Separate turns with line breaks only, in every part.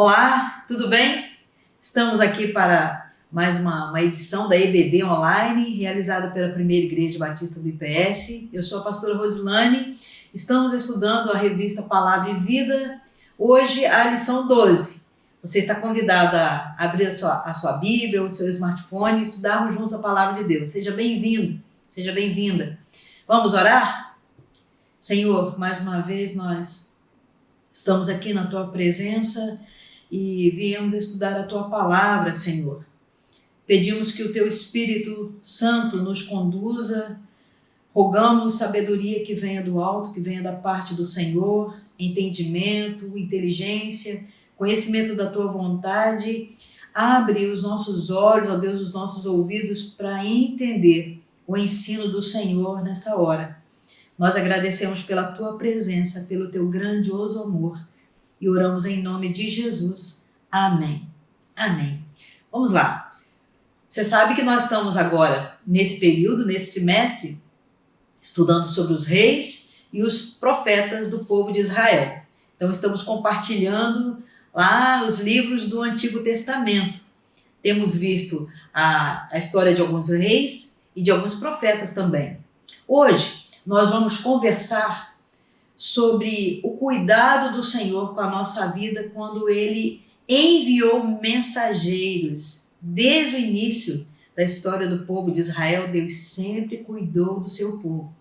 Olá, tudo bem? Estamos aqui para mais uma edição da EBD Online, realizada pela Primeira Igreja Batista do IPS. Eu sou a pastora Rosilane, estamos estudando a revista Palavra e Vida, hoje a lição 12. Você está convidada a abrir a sua Bíblia, o seu smartphone e estudarmos juntos a Palavra de Deus. Seja bem-vindo, seja bem-vinda. Vamos orar? Senhor, mais uma vez nós estamos aqui na Tua presença e viemos estudar a Tua Palavra, Senhor. Pedimos que o Teu Espírito Santo nos conduza, rogamos sabedoria que venha do alto, que venha da parte do Senhor, entendimento, inteligência, conhecimento da Tua vontade. Abre os nossos olhos, ó Deus, os nossos ouvidos para entender o ensino do Senhor nessa hora. Nós agradecemos pela Tua presença, pelo Teu grandioso amor e oramos em nome de Jesus. Amém. Amém. Vamos lá. Você sabe que nós estamos agora, nesse período, nesse trimestre, estudando sobre os reis e os profetas do povo de Israel. Então, estamos compartilhando lá os livros do Antigo Testamento. Temos visto a história de alguns reis e de alguns profetas também. Hoje, nós vamos conversar sobre o cuidado do Senhor com a nossa vida quando Ele enviou mensageiros. Desde o início da história do povo de Israel, Deus sempre cuidou do seu povo.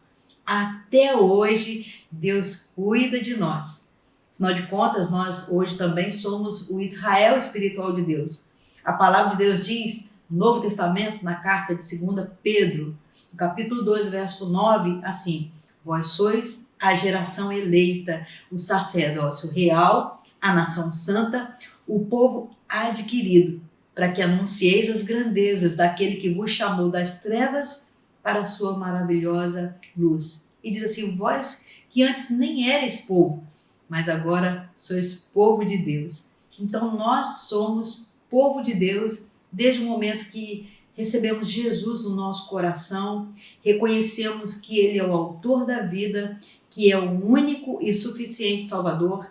Até hoje, Deus cuida de nós. Afinal de contas, nós hoje também somos o Israel espiritual de Deus. A palavra de Deus diz, no Novo Testamento, na carta de 2 Pedro, no capítulo 2, verso 9, assim: vós sois a geração eleita, o sacerdócio real, a nação santa, o povo adquirido, para que anuncieis as grandezas daquele que vos chamou das trevas para a sua maravilhosa luz. E diz assim: vós que antes nem erais povo, mas agora sois povo de Deus. Então nós somos povo de Deus desde o momento que recebemos Jesus no nosso coração, reconhecemos que Ele é o autor da vida, que é o único e suficiente Salvador,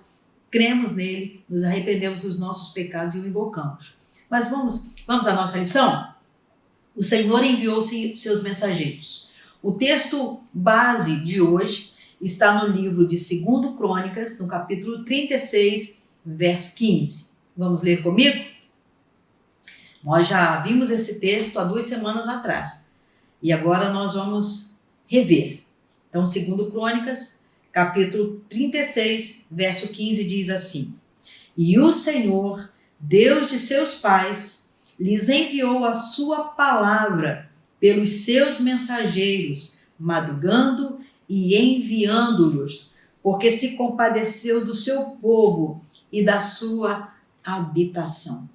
cremos nele, nos arrependemos dos nossos pecados e o invocamos. Mas vamos à nossa lição? O Senhor enviou seus mensageiros. O texto base de hoje está no livro de 2 Crônicas, no capítulo 36, verso 15. Vamos ler comigo? Nós já vimos esse texto há 2 semanas atrás e agora nós vamos rever. Então, 2 Crônicas, capítulo 36, verso 15 diz assim: e o Senhor, Deus de seus pais, lhes enviou a sua palavra pelos seus mensageiros, madrugando e enviando-lhes, porque se compadeceu do seu povo e da sua habitação.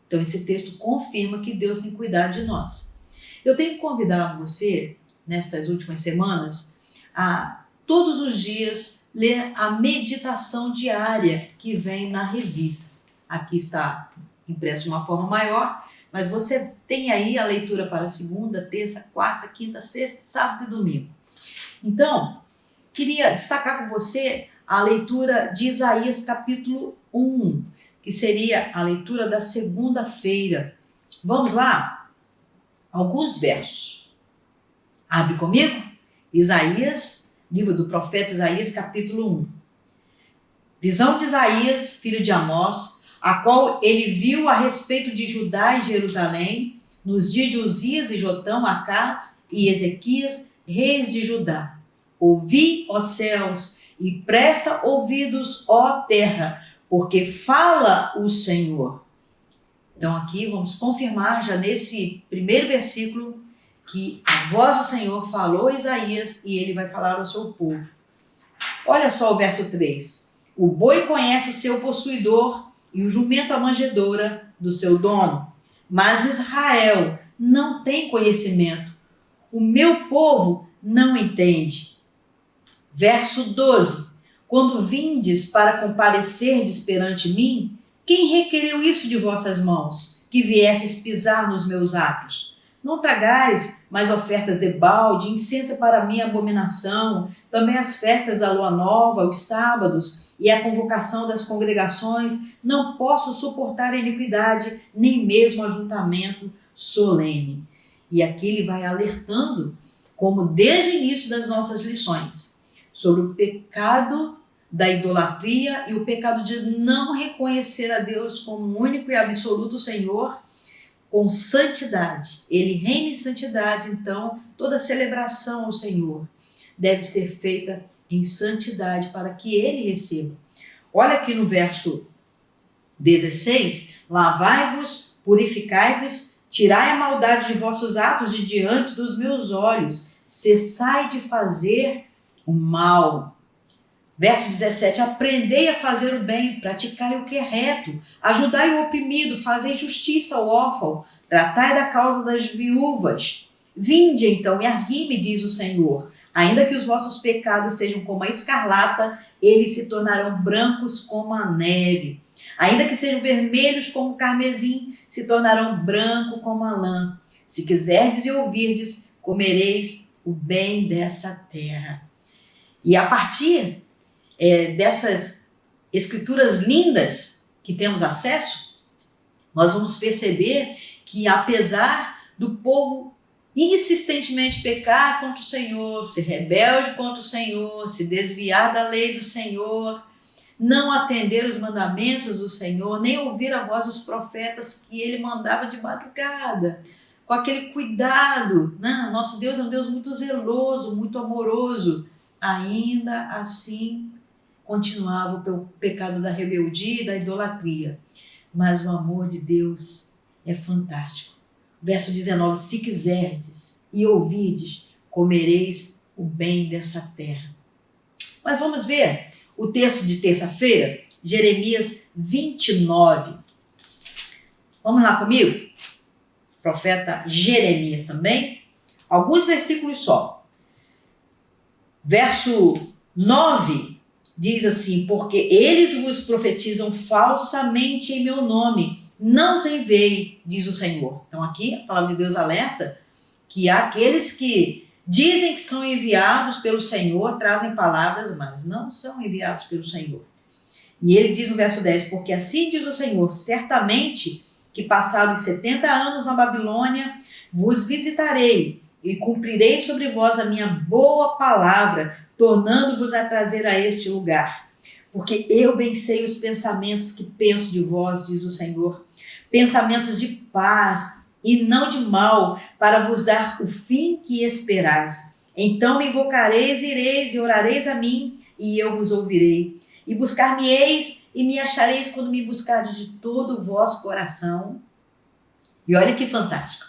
Então, esse texto confirma que Deus tem cuidado de nós. Eu tenho convidado você, nestas últimas semanas, a todos os dias ler a meditação diária que vem na revista. Aqui está impresso de uma forma maior, mas você tem aí a leitura para segunda, terça, quarta, quinta, sexta, sábado e domingo. Então, queria destacar com você a leitura de Isaías capítulo 1, que seria a leitura da segunda-feira. Vamos lá? Alguns versos. Abre comigo? Isaías, livro do profeta Isaías, capítulo 1. Visão de Isaías, filho de Amós, a qual ele viu a respeito de Judá e Jerusalém, nos dias de Uzias e Jotão, Acás e Ezequias, reis de Judá. Ouvi, ó céus, e presta ouvidos, ó terra, porque fala o Senhor. Então aqui vamos confirmar já nesse primeiro versículo que a voz do Senhor falou a Isaías e ele vai falar ao seu povo. Olha só o verso 3. O boi conhece o seu possuidor e o jumento a manjedoura do seu dono. Mas Israel não tem conhecimento. O meu povo não entende. Verso 12. Quando vindes para comparecerdes perante mim, quem requereu isso de vossas mãos, que viesses pisar nos meus atos? Não tragais mais ofertas de balde, incenso para mim abominação, também as festas da lua nova, os sábados e a convocação das congregações. Não posso suportar a iniquidade, nem mesmo ajuntamento solene. E aqui ele vai alertando, como desde o início das nossas lições, sobre o pecado da idolatria e o pecado de não reconhecer a Deus como único e absoluto Senhor, com santidade. Ele reina em santidade, então toda celebração ao Senhor deve ser feita em santidade para que ele receba. Olha aqui no verso 16: lavai-vos, purificai-vos, tirai a maldade de vossos atos de diante dos meus olhos, cessai de fazer o mal. Verso 17: aprendei a fazer o bem, praticai o que é reto, ajudai o oprimido, fazei justiça ao órfão, tratai da causa das viúvas. Vinde então e argui-me, diz o Senhor, ainda que os vossos pecados sejam como a escarlata, eles se tornarão brancos como a neve. Ainda que sejam vermelhos como o carmesim, se tornarão branco como a lã. Se quiserdes e ouvirdes, comereis o bem dessa terra. E a partir dessas escrituras lindas que temos acesso, nós vamos perceber que, apesar do povo insistentemente pecar contra o Senhor, ser rebelde contra o Senhor, se desviar da lei do Senhor, não atender os mandamentos do Senhor, nem ouvir a voz dos profetas que ele mandava de madrugada, com aquele cuidado, né? Nosso Deus é um Deus muito zeloso, muito amoroso. Ainda assim, continuava o pecado da rebeldia e da idolatria. Mas o amor de Deus é fantástico. Verso 19: se quiserdes e ouvirdes, comereis o bem dessa terra. Mas vamos ver o texto de terça-feira, Jeremias 29. Vamos lá comigo? Profeta Jeremias também. Alguns versículos só. Verso 9 diz assim: porque eles vos profetizam falsamente em meu nome, não os enviei, diz o Senhor. Então aqui a palavra de Deus alerta que há aqueles que dizem que são enviados pelo Senhor, trazem palavras, mas não são enviados pelo Senhor. E ele diz no verso 10: porque assim diz o Senhor, certamente que passados 70 anos na Babilônia, vos visitarei e cumprirei sobre vós a minha boa palavra, tornando-vos a trazer a este lugar. Porque eu bem sei os pensamentos que penso de vós, diz o Senhor, pensamentos de paz e não de mal, para vos dar o fim que esperais. Então me invocareis, ireis e orareis a mim, e eu vos ouvirei. E buscar-me-eis e me achareis quando me buscardes de todo o vosso coração. E olha que fantástico.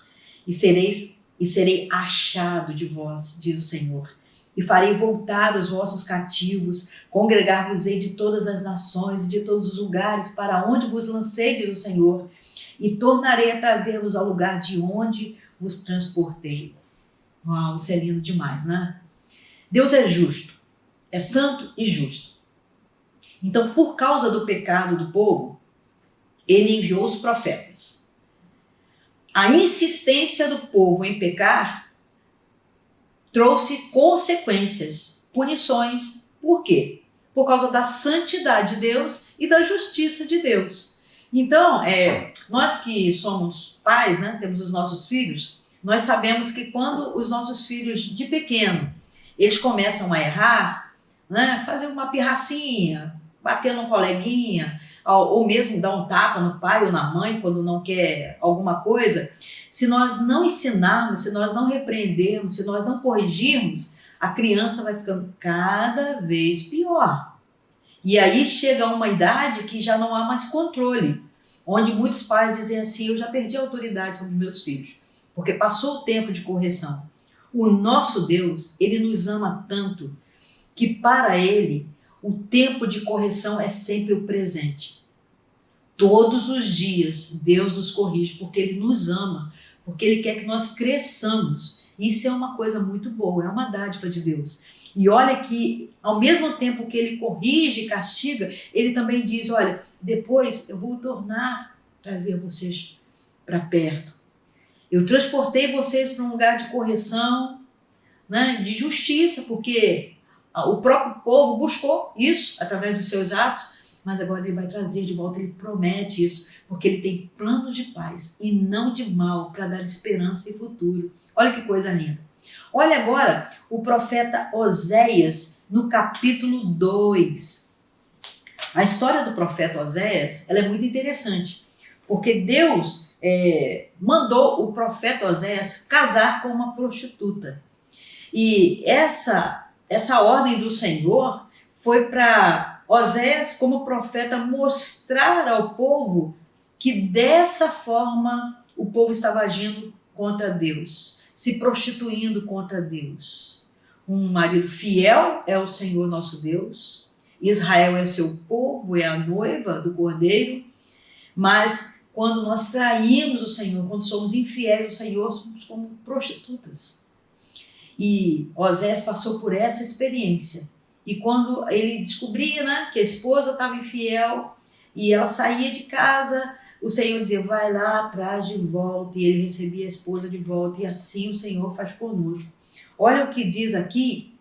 E serei achado de vós, diz o Senhor. E farei voltar os vossos cativos, congregar-vos-ei de todas as nações e de todos os lugares para onde vos lancei, diz o Senhor, e tornarei a trazer-vos ao lugar de onde vos transportei. Uau, isso é lindo demais, né? Deus é justo, é santo e justo. Então, por causa do pecado do povo, ele enviou os profetas. A insistência do povo em pecar trouxe consequências, punições. Por quê? Por causa da santidade de Deus e da justiça de Deus. Então, nós que somos pais, né, temos os nossos filhos, nós sabemos que quando os nossos filhos de pequeno, eles começam a errar, né, fazer uma pirracinha, bater num coleguinha, ou mesmo dar um tapa no pai ou na mãe quando não quer alguma coisa, se nós não ensinarmos, se nós não repreendermos, se nós não corrigirmos, a criança vai ficando cada vez pior. E aí chega uma idade que já não há mais controle, onde muitos pais dizem assim: eu já perdi a autoridade sobre meus filhos, porque passou o tempo de correção. O nosso Deus, ele nos ama tanto que para ele o tempo de correção é sempre o presente. Todos os dias Deus nos corrige porque ele nos ama, porque ele quer que nós cresçamos. Isso é uma coisa muito boa, é uma dádiva de Deus. E olha que, ao mesmo tempo que ele corrige e castiga, ele também diz: olha, depois eu vou tornar a trazer vocês para perto. Eu transportei vocês para um lugar de correção, né, de justiça, porque o próprio povo buscou isso através dos seus atos, mas agora ele vai trazer de volta, ele promete isso, porque ele tem plano de paz e não de mal para dar esperança e futuro. Olha que coisa linda. Olha agora o profeta Oséias no capítulo 2. A história do profeta Oséias, ela é muito interessante, porque Deus mandou o profeta Oséias casar com uma prostituta. E essa ordem do Senhor foi para Oséias, como profeta, mostrar ao povo que dessa forma o povo estava agindo contra Deus, se prostituindo contra Deus. Um marido fiel é o Senhor nosso Deus, Israel é o seu povo, é a noiva do Cordeiro, mas quando nós traímos o Senhor, quando somos infiéis ao Senhor, somos como prostitutas. E Oséias passou por essa experiência. E quando ele descobria, né, que a esposa estava infiel e ela saía de casa, o Senhor dizia, vai lá atrás de volta, e ele recebia a esposa de volta, e assim o Senhor faz conosco. Olha o que diz aqui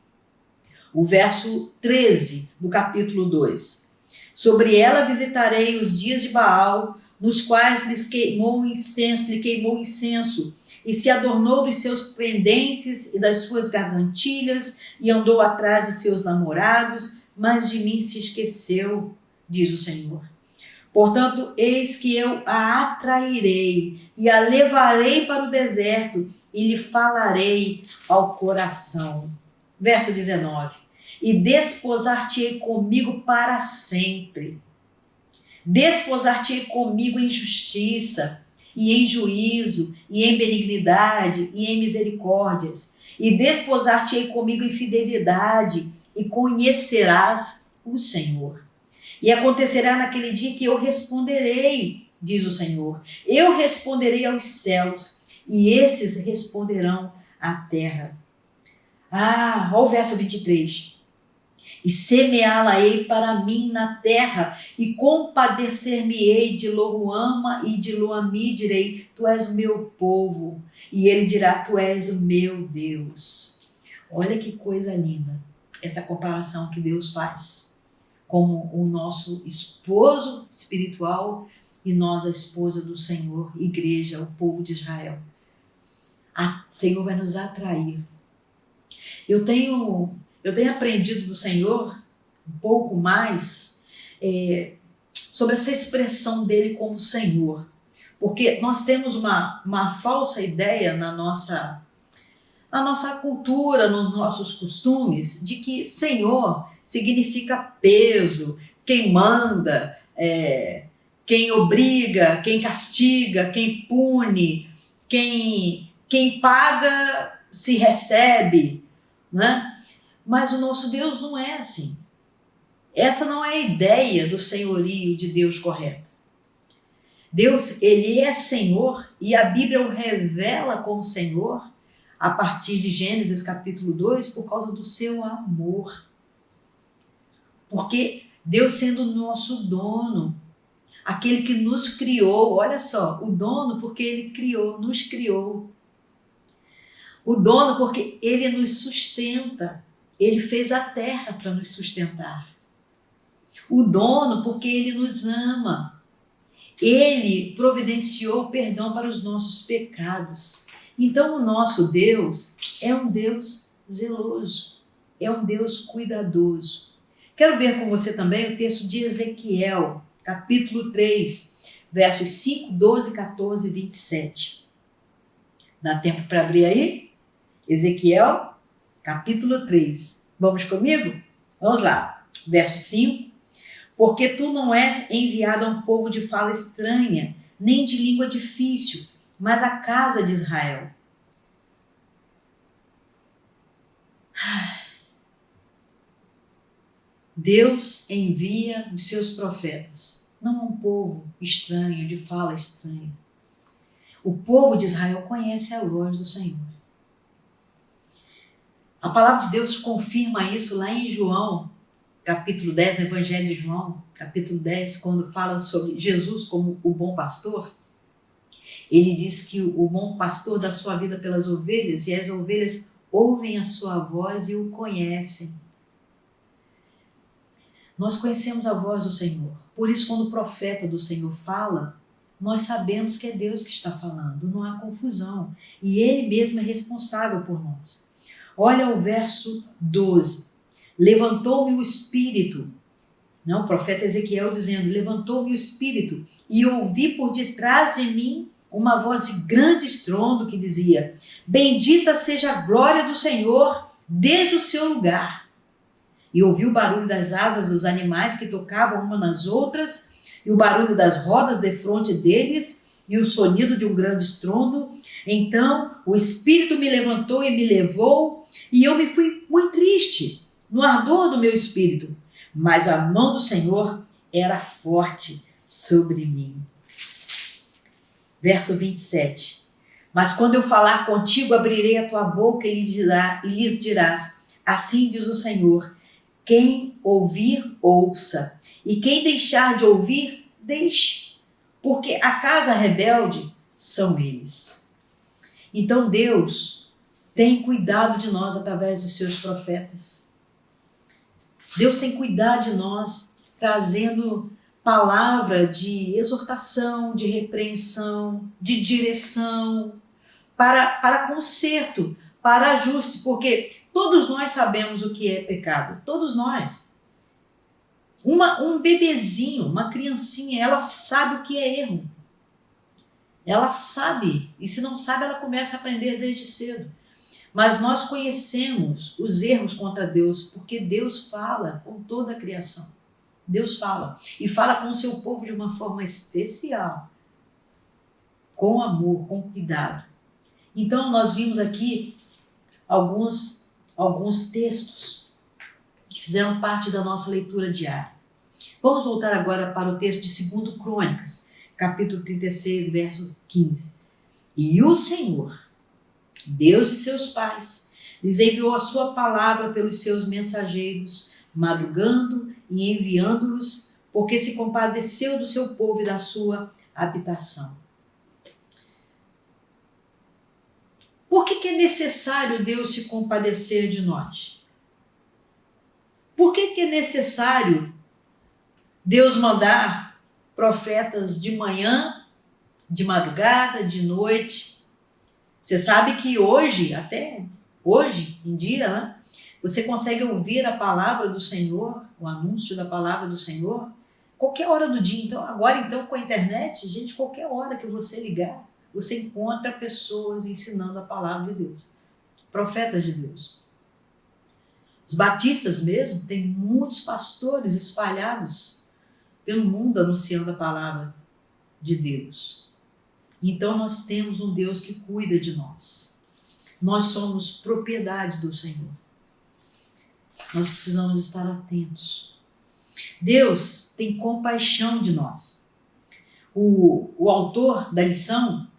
o verso 13 do capítulo 2. Sobre ela visitarei os dias de Baal, nos quais lhe queimou incenso, e se adornou dos seus pendentes e das suas gargantilhas, e andou atrás de seus namorados, mas de mim se esqueceu, diz o Senhor. Portanto, eis que eu a atrairei, e a levarei para o deserto, e lhe falarei ao coração. Verso 19. E desposar-te-ei comigo para sempre. Desposar-te-ei comigo em justiça, e em juízo, e em benignidade, e em misericórdias. E desposar-te-ei comigo em fidelidade, e conhecerás o Senhor. E acontecerá naquele dia que eu responderei, diz o Senhor. Eu responderei aos céus, e estes responderão à terra. Olha o verso 23. E semeá-la-ei para mim na terra, e compadecer-me-ei de Loruama e de Loami, direi, tu és o meu povo, e ele dirá, tu és o meu Deus. Olha que coisa linda, essa comparação que Deus faz, como o nosso esposo espiritual e nós a esposa do Senhor, igreja, o povo de Israel. O Senhor vai nos atrair. Eu tenho aprendido do Senhor um pouco mais sobre essa expressão dele como Senhor, porque nós temos uma falsa ideia na nossa cultura, nos nossos costumes, de que Senhor significa peso, quem manda, quem obriga, quem castiga, quem pune, quem paga se recebe, né? Mas o nosso Deus não é assim. Essa não é a ideia do senhorio de Deus correta. Deus, ele é Senhor, e a Bíblia o revela como Senhor a partir de Gênesis capítulo 2 por causa do seu amor. Porque Deus sendo o nosso dono, aquele que nos criou, olha só, o dono porque ele criou, nos criou. O dono porque ele nos sustenta. Ele fez a terra para nos sustentar. O dono, porque ele nos ama. Ele providenciou perdão para os nossos pecados. Então, o nosso Deus é um Deus zeloso, é um Deus cuidadoso. Quero ver com você também o texto de Ezequiel, capítulo 3, versos 5, 12, 14 e 27. Dá tempo para abrir aí? Ezequiel, capítulo 3. Vamos comigo? Vamos lá. Verso 5. Porque tu não és enviado a um povo de fala estranha, nem de língua difícil, mas a casa de Israel. Deus envia os seus profetas, não a um povo estranho, de fala estranha. O povo de Israel conhece a voz do Senhor. A palavra de Deus confirma isso lá em João, capítulo 10, no Evangelho de João, capítulo 10, quando fala sobre Jesus como o bom pastor. Ele diz que o bom pastor dá sua vida pelas ovelhas e as ovelhas ouvem a sua voz e o conhecem. Nós conhecemos a voz do Senhor. Por isso, quando o profeta do Senhor fala, nós sabemos que é Deus que está falando, não há confusão. E Ele mesmo é responsável por nós. Olha o verso 12. Levantou-me o Espírito. Não, o profeta Ezequiel dizendo, levantou-me o Espírito e ouvi por detrás de mim uma voz de grande estrondo que dizia, bendita seja a glória do Senhor desde o seu lugar. E ouvi o barulho das asas dos animais que tocavam uma nas outras, e o barulho das rodas defronte deles, e o sonido de um grande estrondo. Então o Espírito me levantou e me levou, e eu me fui muito triste, no ardor do meu espírito. Mas a mão do Senhor era forte sobre mim. Verso 27. Mas quando eu falar contigo, abrirei a tua boca e lhes dirás, assim diz o Senhor, quem ouvir, ouça, e quem deixar de ouvir, deixe, porque a casa rebelde são eles. Então Deus tem cuidado de nós através dos seus profetas. Deus tem cuidado de nós, trazendo palavra de exortação, de repreensão, de direção, para conserto, para ajuste, porque todos nós sabemos o que é pecado, todos nós. Um bebezinho, uma criancinha, ela sabe o que é erro. Ela sabe, e se não sabe, ela começa a aprender desde cedo. Mas nós conhecemos os erros contra Deus, porque Deus fala com toda a criação. Deus fala, e fala com o seu povo de uma forma especial, com amor, com cuidado. Então nós vimos aqui alguns textos que fizeram parte da nossa leitura diária. Vamos voltar agora para o texto de 2 Crônicas, capítulo 36, verso 15. E o Senhor, Deus de seus pais, lhes enviou a sua palavra pelos seus mensageiros, madrugando e enviando-los, porque se compadeceu do seu povo e da sua habitação. Por que é necessário Deus se compadecer de nós? Por que é necessário Deus mandar profetas de manhã, de madrugada, de noite? Você sabe que hoje, até hoje em dia, né, você consegue ouvir a palavra do Senhor, o anúncio da palavra do Senhor, qualquer hora do dia. Então, agora com a internet, gente, qualquer hora que você ligar, você encontra pessoas ensinando a palavra de Deus, profetas de Deus. Os batistas mesmo, tem muitos pastores espalhados pelo mundo anunciando a palavra de Deus. Então nós temos um Deus que cuida de nós. Nós somos propriedade do Senhor. Nós precisamos estar atentos. Deus tem compaixão de nós. O autor da lição,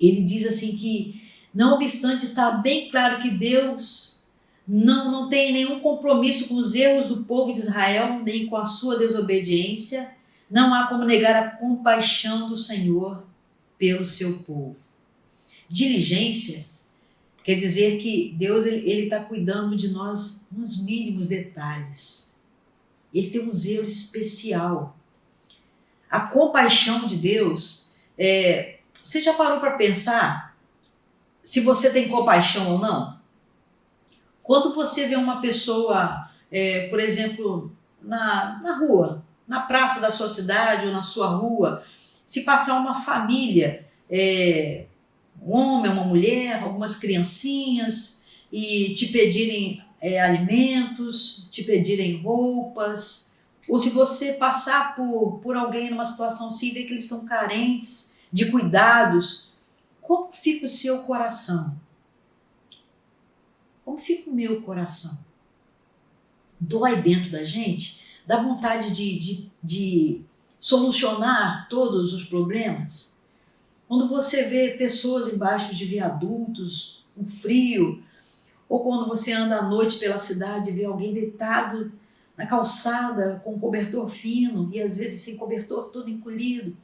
ele diz assim que, não obstante, está bem claro que Deus não tem nenhum compromisso com os erros do povo de Israel, nem com a sua desobediência. Não há como negar a compaixão do Senhor pelo seu povo. Diligência quer dizer que Deus ele está cuidando de nós nos mínimos detalhes. Ele tem um zelo especial. A compaixão de Deus, você já parou para pensar se você tem compaixão ou não? Quando você vê uma pessoa, por exemplo, na rua, na praça da sua cidade ou na sua rua, se passar uma família, um homem, uma mulher, algumas criancinhas, e te pedirem alimentos, te pedirem roupas, ou se você passar por alguém numa situação assim, ver que eles estão carentes de cuidados, como fica o seu coração? Como fica o meu coração? Dói dentro da gente? Dá vontade de solucionar todos os problemas? Quando você vê pessoas embaixo de viadutos, um frio, ou quando você anda à noite pela cidade e vê alguém deitado na calçada com um cobertor fino e às vezes sem cobertor, todo encolhido.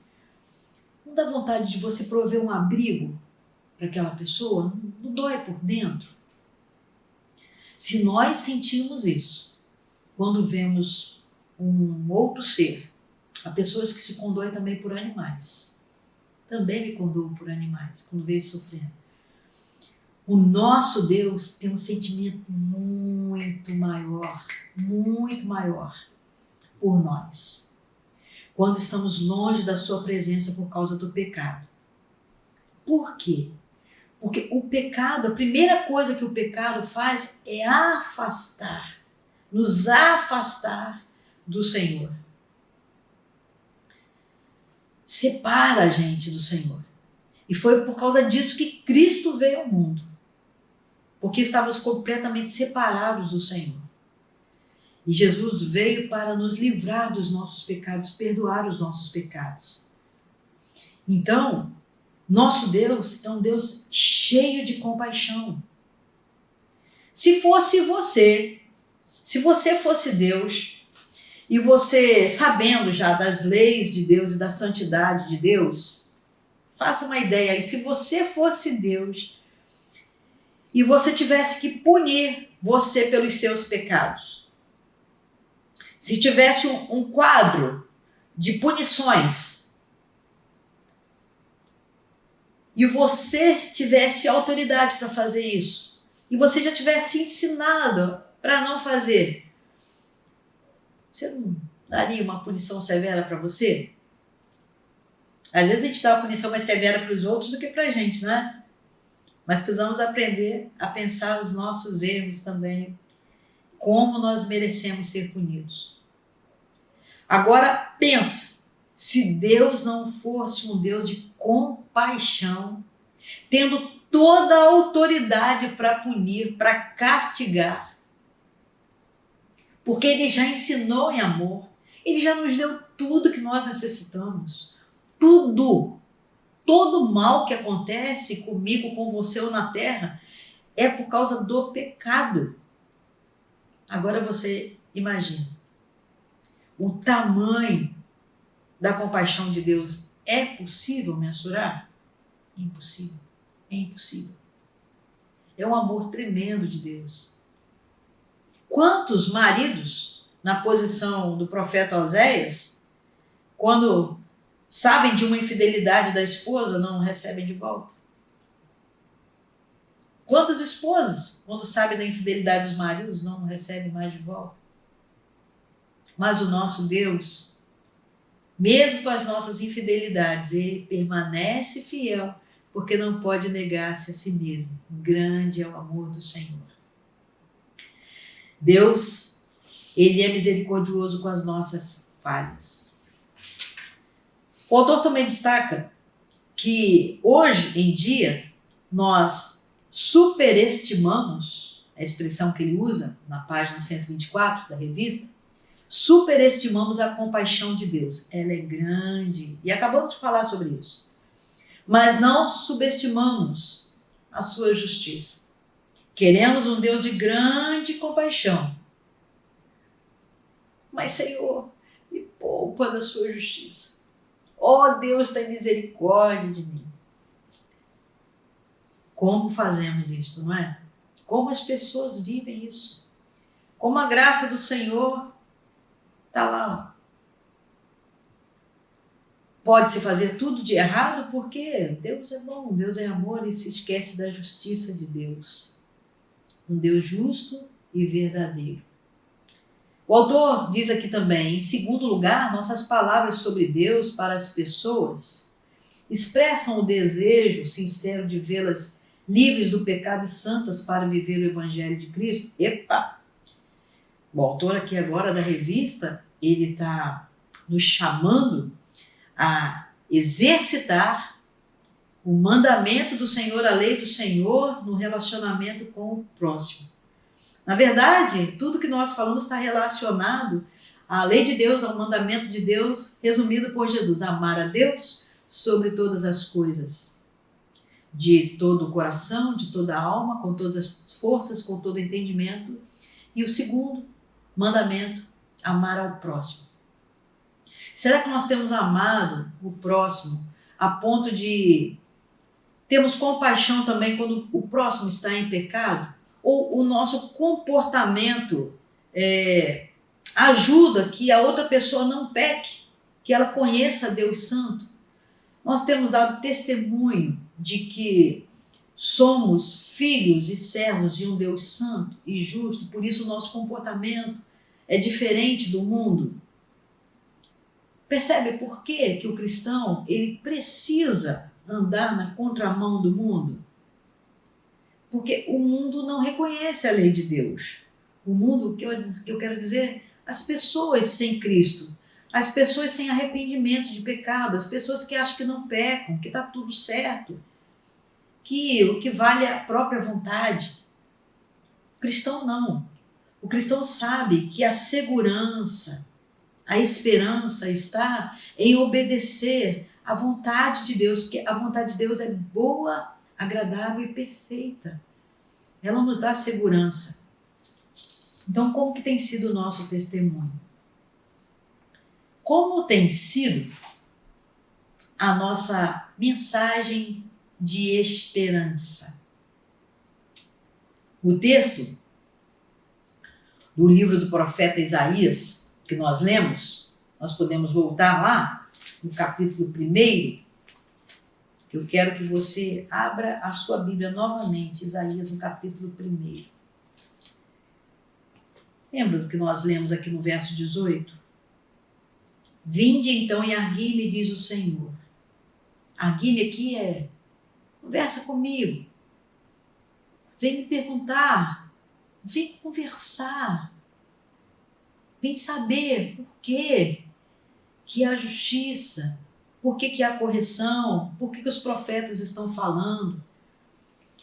Não dá vontade de você prover um abrigo para aquela pessoa? Não dói por dentro? Se nós sentimos isso, quando vemos um outro ser, há pessoas que se condoem também por animais. Também me condoo por animais, quando vejo sofrendo. O nosso Deus tem um sentimento muito maior por nós. Quando estamos longe da sua presença por causa do pecado. Por quê? Porque o pecado, a primeira coisa que o pecado faz é nos afastar do Senhor. Separa a gente do Senhor. E foi por causa disso que Cristo veio ao mundo. Porque estávamos completamente separados do Senhor. E Jesus veio para nos livrar dos nossos pecados, perdoar os nossos pecados. Então, nosso Deus é um Deus cheio de compaixão. Se você fosse Deus, e você sabendo já das leis de Deus e da santidade de Deus, faça uma ideia aí, se você fosse Deus e você tivesse que punir você pelos seus pecados, se tivesse um quadro de punições e você tivesse autoridade para fazer isso, e você já tivesse ensinado para não fazer, você não daria uma punição severa para você? Às vezes a gente dá uma punição mais severa para os outros do que para a gente, não é? Mas precisamos aprender a pensar os nossos erros também, como nós merecemos ser punidos. Agora pensa, se Deus não fosse um Deus de compaixão, tendo toda a autoridade para punir, para castigar, porque Ele já ensinou em amor, Ele já nos deu tudo que nós necessitamos, tudo. Todo mal que acontece comigo, com você ou na terra, é por causa do pecado. Agora você imagina o tamanho da compaixão de Deus. É possível mensurar? Impossível. É impossível. É um amor tremendo de Deus. Quantos maridos, na posição do profeta Oséias, quando sabem de uma infidelidade da esposa, não recebem de volta? Quantas esposas, quando sabem da infidelidade dos maridos, não recebem mais de volta? Mas o nosso Deus, mesmo com as nossas infidelidades, Ele permanece fiel, porque não pode negar-se a si mesmo. Grande é o amor do Senhor. Deus, Ele é misericordioso com as nossas falhas. O autor também destaca que hoje em dia nós superestimamos, a expressão que ele usa na página 124 da revista, superestimamos a compaixão de Deus. Ela é grande e acabamos de falar sobre isso. Mas não subestimamos a sua justiça. Queremos um Deus de grande compaixão. Mas, Senhor, me poupa da sua justiça. Ó Deus, tem misericórdia de mim. Como fazemos isto, não é? Como as pessoas vivem isso? Como a graça do Senhor está lá. Pode-se fazer tudo de errado porque Deus é bom, Deus é amor e se esquece da justiça de Deus. Um Deus justo e verdadeiro. O autor diz aqui também, em segundo lugar, nossas palavras sobre Deus para as pessoas expressam o desejo sincero de vê-las livres do pecado e santas para viver o Evangelho de Cristo. Epa! O autor aqui agora da revista, ele está nos chamando a exercitar o mandamento do Senhor, a lei do Senhor, no relacionamento com o próximo. Na verdade, tudo que nós falamos está relacionado à lei de Deus, ao mandamento de Deus, resumido por Jesus: amar a Deus sobre todas as coisas, de todo o coração, de toda a alma, com todas as forças, com todo o entendimento. E o segundo mandamento, amar ao próximo. Será que nós temos amado o próximo a ponto de termos compaixão também quando o próximo está em pecado, ou o nosso comportamento ajuda que a outra pessoa não peque, que ela conheça Deus Santo. Nós temos dado testemunho de que somos filhos e servos de um Deus santo e justo, por isso o nosso comportamento é diferente do mundo. Percebe por quê que o cristão ele precisa andar na contramão do mundo? Porque o mundo não reconhece a lei de Deus. O mundo, que eu quero dizer, as pessoas sem Cristo, as pessoas sem arrependimento de pecado, as pessoas que acham que não pecam, que está tudo certo, que o que vale é a própria vontade. O cristão não. O cristão sabe que a segurança, a esperança está em obedecer à vontade de Deus, porque a vontade de Deus é boa, agradável e perfeita. Ela nos dá segurança. Então, como que tem sido o nosso testemunho? Como tem sido a nossa mensagem de esperança? O texto do livro do profeta Isaías, que nós lemos, nós podemos voltar lá no capítulo 1, que eu quero que você abra a sua Bíblia novamente, Isaías no capítulo 1. Lembra do que nós lemos aqui no verso 18? Vinde então e argui-me, diz o Senhor. Argui-me aqui conversa comigo. Vem me perguntar. Vem conversar. Vem saber por quê que há justiça, por que há correção, por que os profetas estão falando.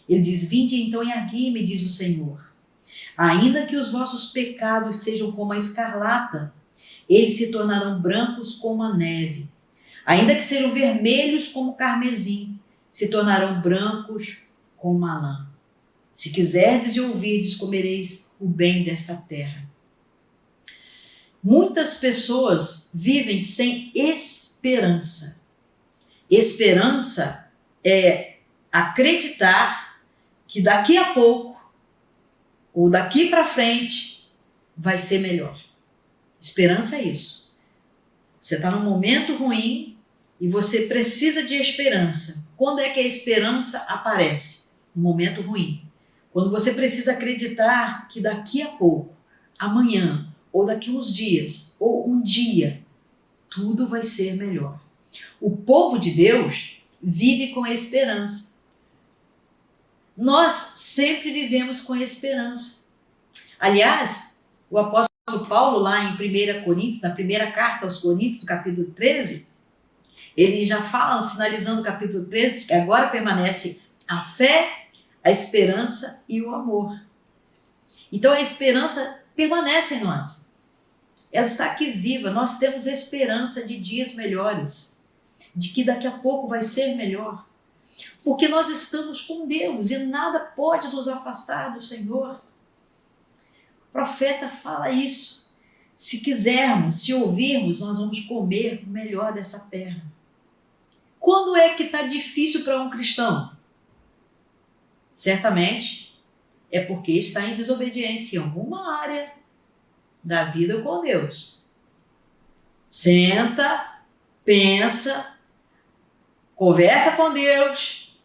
Ele diz, vinde então e argui-me, diz o Senhor. Ainda que os vossos pecados sejam como a escarlata, eles se tornarão brancos como a neve. Ainda que sejam vermelhos como o carmesim, se tornarão brancos como a lã. Se quiserdes e ouvirdes, comereis o bem desta terra. Muitas pessoas vivem sem esperança. Esperança é acreditar que daqui a pouco, ou daqui para frente, vai ser melhor. Esperança é isso. Você está num momento ruim e você precisa de esperança. Quando é que a esperança aparece? No momento ruim. Quando você precisa acreditar que daqui a pouco, amanhã, ou daqui uns dias, ou um dia, tudo vai ser melhor. O povo de Deus vive com esperança. Nós sempre vivemos com esperança. Aliás, o apóstolo Paulo, lá em 1 Coríntios, na primeira carta aos Coríntios, no capítulo 13, ele já fala, finalizando o capítulo 13, que agora permanece a fé, a esperança e o amor. Então a esperança permanece em nós. Ela está aqui viva. Nós temos esperança de dias melhores, de que daqui a pouco vai ser melhor. Porque nós estamos com Deus e nada pode nos afastar do Senhor. O profeta fala isso. Se quisermos, se ouvirmos, nós vamos comer o melhor dessa terra. Quando é que está difícil para um cristão? Certamente é porque está em desobediência em alguma área da vida com Deus. Senta, pensa, conversa com Deus,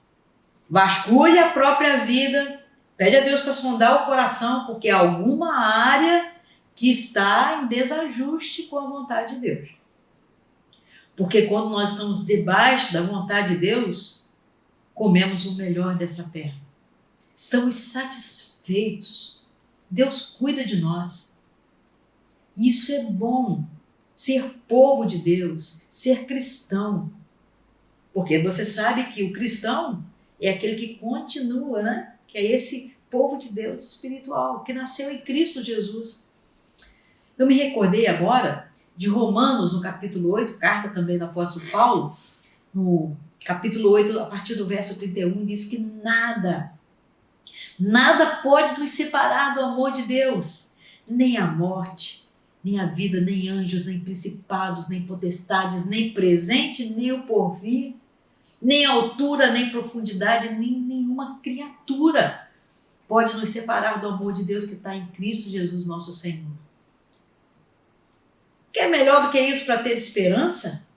vasculha a própria vida, pede a Deus para sondar o coração, porque é alguma área que está em desajuste com a vontade de Deus. Porque quando nós estamos debaixo da vontade de Deus, comemos o melhor dessa terra. Estamos satisfeitos. Deus cuida de nós. Isso é bom, ser povo de Deus, ser cristão. Porque você sabe que o cristão é aquele que continua, né? Que é esse povo de Deus espiritual, que nasceu em Cristo Jesus. Eu me recordei agora de Romanos, no capítulo 8, carta também do apóstolo Paulo, no capítulo 8, a partir do verso 31, diz que nada pode nos separar do amor de Deus, nem a morte, nem a vida, nem anjos, nem principados, nem potestades, nem presente, nem o porvir, Nem altura, nem profundidade, nem nenhuma criatura pode nos separar do amor de Deus que está em Cristo Jesus, nosso Senhor. Quer melhor do que isso para ter esperança?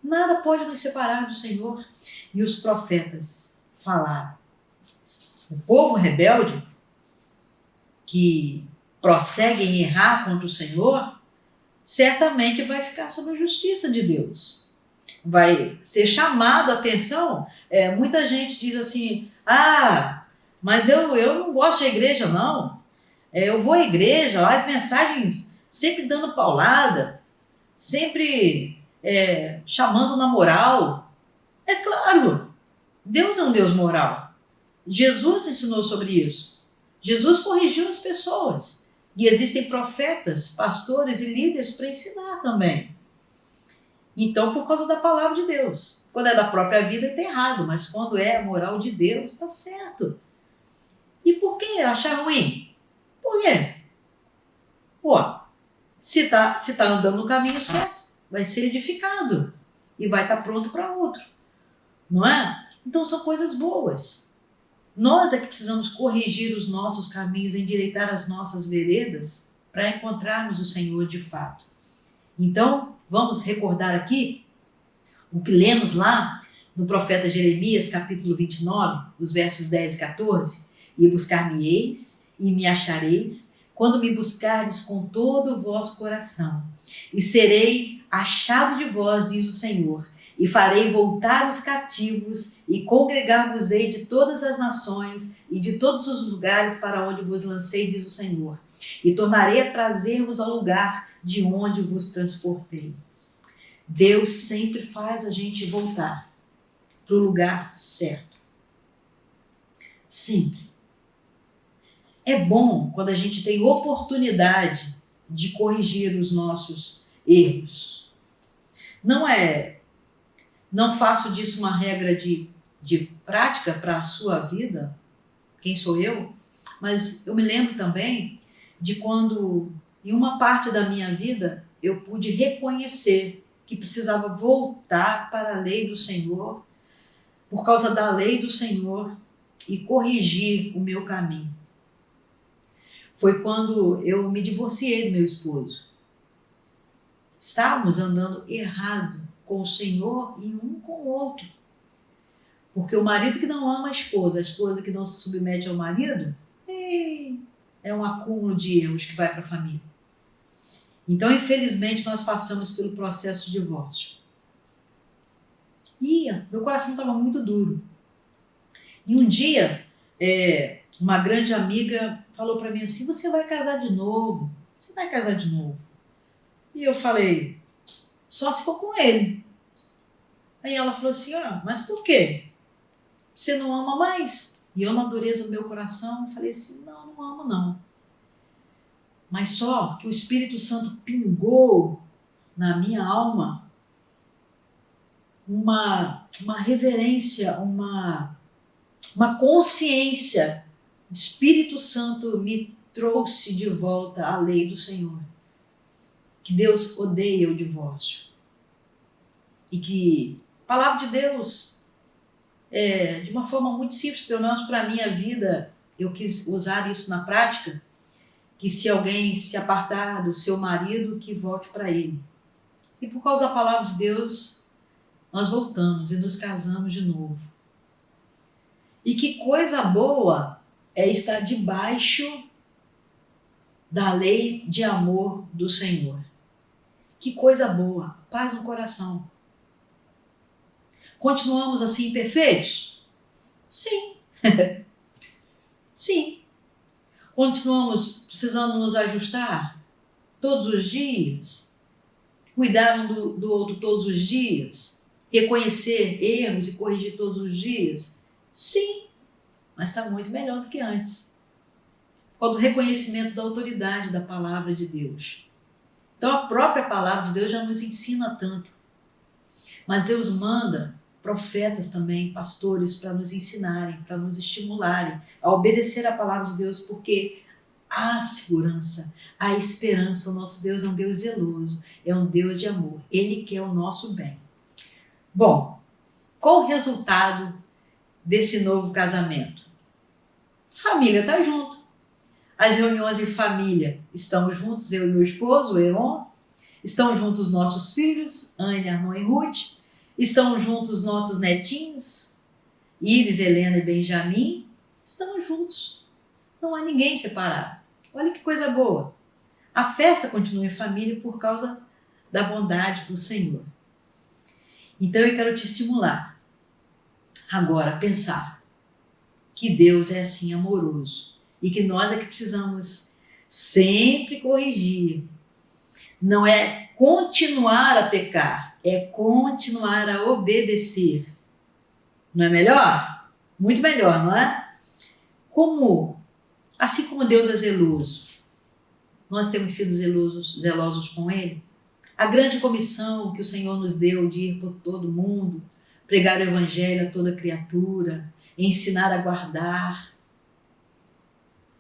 Nada pode nos separar do Senhor. E os profetas falaram. O povo rebelde, que prossegue em errar contra o Senhor, certamente vai ficar sob a justiça de Deus. Vai ser chamado a atenção. Muita gente diz assim, mas eu não gosto de igreja, não. Eu vou à igreja, lá as mensagens sempre dando paulada, sempre chamando na moral. É claro, Deus é um Deus moral. Jesus ensinou sobre isso. Jesus corrigiu as pessoas. E existem profetas, pastores e líderes para ensinar também. Então, por causa da palavra de Deus. Quando é da própria vida, está errado, mas quando é a moral de Deus, está certo. E por que achar ruim? Por quê? Se está andando no caminho certo, vai ser edificado e vai estar pronto para outro. Não é? Então, são coisas boas. Nós é que precisamos corrigir os nossos caminhos, endireitar as nossas veredas para encontrarmos o Senhor de fato. Então, vamos recordar aqui o que lemos lá no profeta Jeremias, capítulo 29, os versos 10 e 14. E buscar-me-eis e me achareis, quando me buscardes com todo o vosso coração. E serei achado de vós, diz o Senhor, e farei voltar os cativos, e congregar-vos-ei de todas as nações e de todos os lugares para onde vos lancei, diz o Senhor. E tornarei a trazer-vos ao lugar de onde vos transportei. Deus sempre faz a gente voltar para o lugar certo. Sempre. É bom quando a gente tem oportunidade de corrigir os nossos erros. Não faço disso uma regra de prática para a sua vida, quem sou eu, mas eu me lembro também de quando, em uma parte da minha vida, eu pude reconhecer que precisava voltar para a lei do Senhor, por causa da lei do Senhor, e corrigir o meu caminho. Foi quando eu me divorciei do meu esposo. Estávamos andando errado com o Senhor e um com o outro. Porque o marido que não ama a esposa que não se submete ao marido, é um acúmulo de erros que vai para a família. Então, infelizmente, nós passamos pelo processo de divórcio. E meu coração estava muito duro. E um dia, uma grande amiga falou para mim assim, você vai casar de novo? Você vai casar de novo? E eu falei, só se for com ele. Aí ela falou assim, mas por quê? Você não ama mais? E eu, na dureza do meu coração, falei assim, não amo não. Mas só que o Espírito Santo pingou na minha alma uma reverência, uma consciência. O Espírito Santo me trouxe de volta à lei do Senhor. Que Deus odeia o divórcio. E que a palavra de Deus, de uma forma muito simples, pelo menos para a minha vida, eu quis usar isso na prática, que se alguém se apartar do seu marido, que volte para ele. E por causa da palavra de Deus, nós voltamos e nos casamos de novo. E que coisa boa é estar debaixo da lei de amor do Senhor. Que coisa boa, paz no coração. Continuamos assim perfeitos? Sim. Sim. Continuamos precisando nos ajustar todos os dias? Cuidar um do outro todos os dias? Reconhecer erros e corrigir todos os dias? Sim, mas está muito melhor do que antes. Por causa do reconhecimento da autoridade da palavra de Deus. Então a própria palavra de Deus já nos ensina tanto. Mas Deus manda profetas também, pastores, para nos ensinarem, para nos estimularem a obedecer a palavra de Deus, porque há segurança, há esperança. O nosso Deus é um Deus zeloso, é um Deus de amor. Ele quer o nosso bem. Bom, Qual o resultado desse novo casamento? Família está junto. As reuniões em família, estamos juntos, eu e meu esposo, o Heron. Estão juntos os nossos filhos, Anne, Arnon e Ruth. Estão juntos os nossos netinhos, Iris, Helena e Benjamin. Estamos juntos. Não há ninguém separado. Olha que coisa boa. A festa continua em família por causa da bondade do Senhor. Então eu quero te estimular agora a pensar que Deus é assim amoroso e que nós é que precisamos sempre corrigir. Não é continuar a pecar, é continuar a obedecer. Não é melhor? Muito melhor, não é? Assim como Deus é zeloso, nós temos sido zelosos com Ele. A grande comissão que o Senhor nos deu de ir por todo mundo, pregar o Evangelho a toda criatura, ensinar a guardar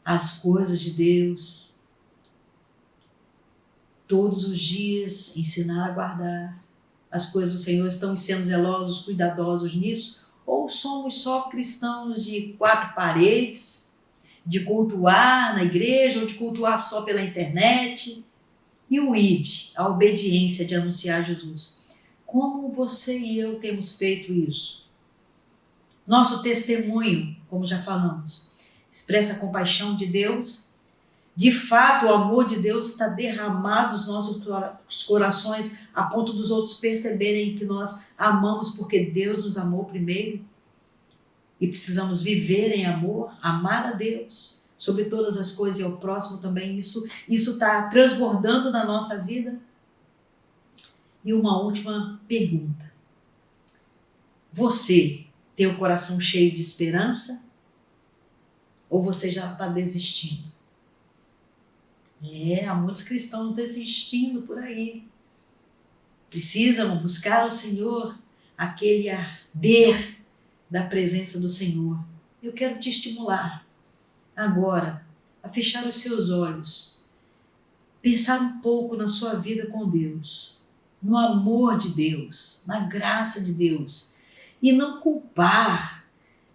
as coisas de Deus, todos os dias ensinar a guardar as coisas do Senhor. Estamos sendo zelosos, cuidadosos nisso? Ou somos só cristãos de 4 paredes, de cultuar na igreja ou de cultuar só pela internet? E o ID, a obediência de anunciar Jesus. Como você e eu temos feito isso? Nosso testemunho, como já falamos, expressa a compaixão de Deus. De fato, o amor de Deus está derramado nos nossos corações a ponto dos outros perceberem que nós amamos porque Deus nos amou primeiro. E precisamos viver em amor, amar a Deus sobre todas as coisas e ao próximo também. Isso está transbordando na nossa vida. E uma última pergunta. Você tem o coração cheio de esperança? Ou você já está desistindo? Há muitos cristãos desistindo por aí. Precisam buscar ao Senhor aquele arder da presença do Senhor. Eu quero te estimular agora a fechar os seus olhos, pensar um pouco na sua vida com Deus, no amor de Deus, na graça de Deus, e não culpar,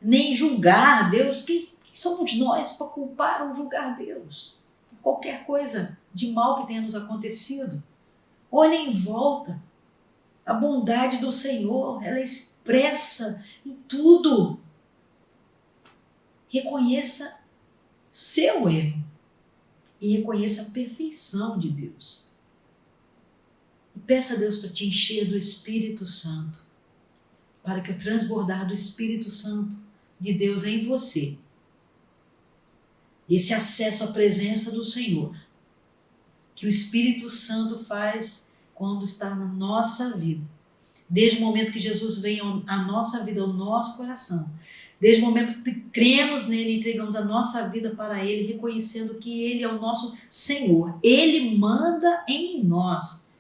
nem julgar Deus. Quem somos nós para culpar ou julgar Deus? Por qualquer coisa de mal que tenha nos acontecido. Olhe em volta. A bondade do Senhor, ela é expressa em tudo. Reconheça o seu erro e reconheça a perfeição de Deus. E peça a Deus para te encher do Espírito Santo, para que o transbordar do Espírito Santo de Deus em você, esse acesso à presença do Senhor, que o Espírito Santo faz quando está na nossa vida, desde o momento que Jesus vem à nossa vida, ao nosso coração, desde o momento que cremos nele e entregamos a nossa vida para ele, reconhecendo que ele é o nosso Senhor, ele manda em nós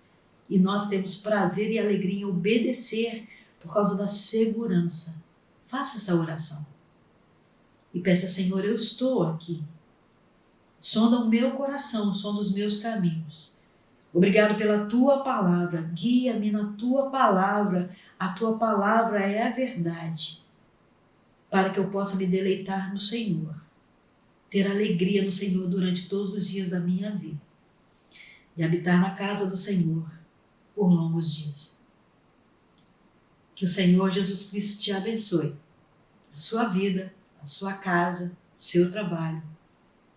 e nós temos prazer e alegria em obedecer por causa da segurança. Faça essa oração e peça: Senhor, eu estou aqui, sonda o meu coração, sonda os meus caminhos. Obrigado pela tua palavra, guia-me na tua palavra, a tua palavra é a verdade, para que eu possa me deleitar no Senhor, ter alegria no Senhor durante todos os dias da minha vida e habitar na casa do Senhor por longos dias. Que o Senhor Jesus Cristo te abençoe, a sua vida, a sua casa, o seu trabalho,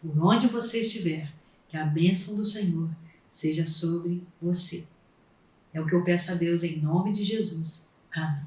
por onde você estiver, que a bênção do Senhor seja sobre você. É o que eu peço a Deus em nome de Jesus. Amém.